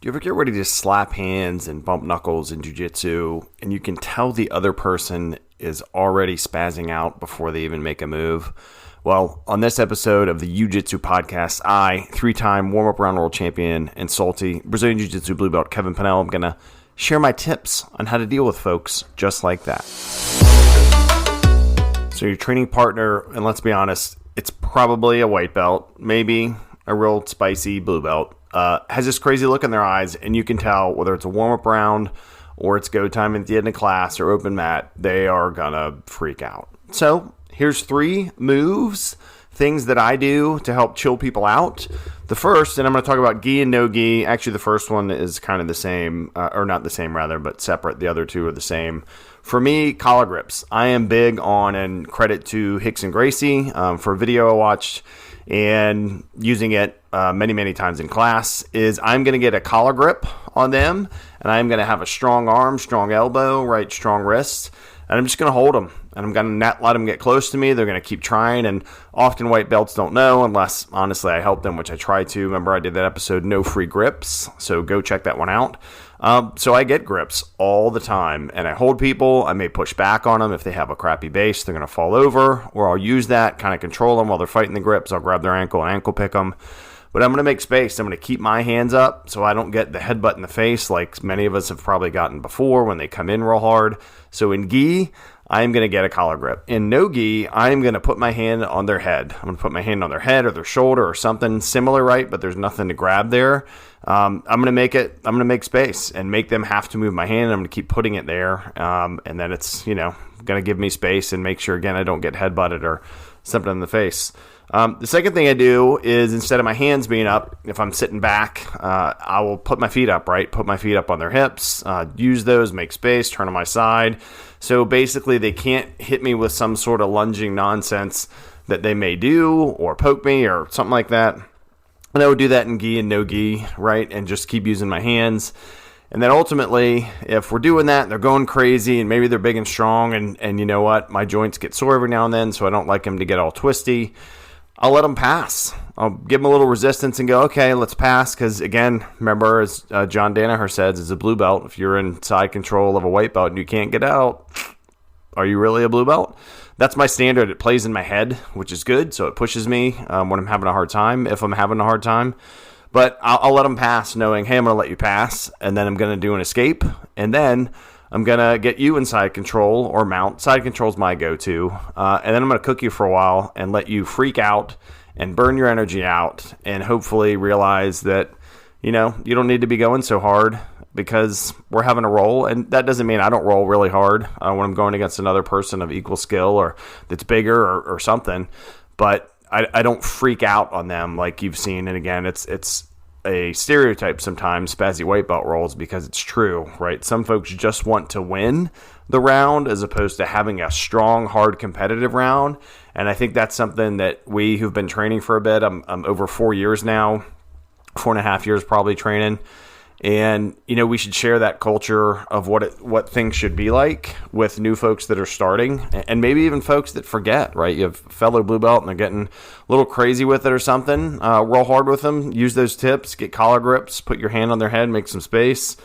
Do you ever get ready to slap hands and bump knuckles in jiu-jitsu, and you can tell the other person is already spazzing out before they even make a move? Well, on this episode of the You-Jitsu podcast, I, three-time warm-up round world champion and salty Brazilian Jiu-Jitsu blue belt Kevin Pennell, I'm going to share my tips on how to deal with folks just like that. So your training partner, and let's be honest, it's probably a white belt, maybe a real spicy blue belt, has this crazy look in their eyes, and you can tell whether it's a warm-up round or it's go time at the end of class or open mat, they are gonna freak out. So here's 3 moves, things that I do to help chill people out. The first, and I'm going to talk about gi and no gi. Actually, the first one is kind of the same, or not the same rather, but separate. The other two are the same. For me, collar grips. I am big on, and credit to Hicks and Gracie for a video I watched and using it many times in class, is I'm going to get a collar grip on them, and I'm going to have a strong arm, strong elbow, right, strong wrist, and I'm just going to hold them, and I'm going to not let them get close to me. They're going to keep trying, and often white belts don't know unless, honestly, I help them, which I try to. Remember, I did that episode, No Free Grips, so go check that one out. So I get grips all the time, and I hold people. I may push back on them if they have a crappy base. They're going to fall over, or I'll use that, kind of control them while they're fighting the grips. I'll grab their ankle and ankle pick them. But I'm going to make space. I'm going to keep my hands up so I don't get the headbutt in the face like many of us have probably gotten before when they come in real hard. So in gi, I'm going to get a collar grip. In no gi, I'm going to put my hand on their head. I'm going to put my hand on their head or their shoulder or something similar, right? But there's nothing to grab there. I'm going to make space and make them have to move my hand. I'm going to keep putting it there. And then it's, going to give me space and make sure, again, I don't get headbutted or something in the face. The second thing I do is, instead of my hands being up, if I'm sitting back, I will put my feet up, right? Put my feet up on their hips, use those, make space, turn on my side. So basically they can't hit me with some sort of lunging nonsense that they may do or poke me or something like that. And I would do that in gi and no gi, right? And just keep using my hands. And then ultimately, if we're doing that, they're going crazy, and maybe they're big and strong, and you know what? My joints get sore every now and then, so I don't like them to get all twisty. I'll let them pass. I'll give them a little resistance and go, okay, let's pass. Because again, remember, as John Danaher says, as a blue belt, if you're in side control of a white belt and you can't get out, are you really a blue belt? That's my standard. It plays in my head, which is good. So it pushes me when I'm having a hard time, if I'm having a hard time. But I'll let them pass, knowing, hey, I'm going to let you pass, and then I'm going to do an escape, and then I'm going to get you in side control or mount. Side control is my go-to. And then I'm going to cook you for a while and let you freak out and burn your energy out and hopefully realize that, you don't need to be going so hard because we're having a roll. And that doesn't mean I don't roll really hard when I'm going against another person of equal skill or that's bigger or something. But I don't freak out on them like you've seen. And again, it's a stereotype sometimes, Spazzy white belt rolls, because it's true, right? Some folks just want to win the round as opposed to having a strong, hard, competitive round. And I think that's something that we who've been training for a bit, I'm over 4 years now, 4.5 years probably training. And, we should share that culture of what things should be like with new folks that are starting, and maybe even folks that forget, right? You have fellow blue belt and they're getting a little crazy with it or something. Roll hard with them. Use those tips. Get collar grips. Put your hand on their head. Make some space.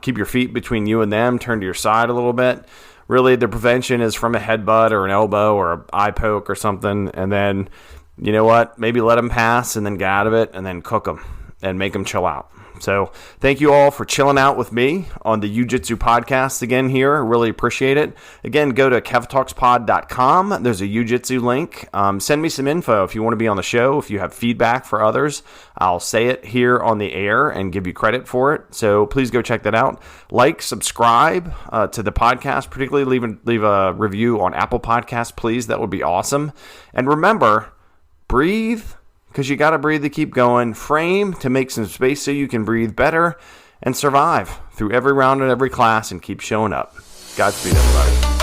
Keep your feet between you and them. Turn to your side a little bit. Really, the prevention is from a headbutt or an elbow or an eye poke or something. And then, you know what? Maybe let them pass and then get out of it and then cook them and make them chill out. So thank you all for chilling out with me on the You-Jitsu podcast again here. I really appreciate it. Again, go to kevtalkspod.com. There's a You-Jitsu link. Send me some info if you want to be on the show. If you have feedback for others, I'll say it here on the air and give you credit for it. So please go check that out. Like, subscribe to the podcast, particularly leave a review on Apple Podcasts, please. That would be awesome. And remember, breathe, because you got to breathe to keep going. Frame to make some space so you can breathe better and survive through every round and every class and keep showing up. Godspeed, everybody.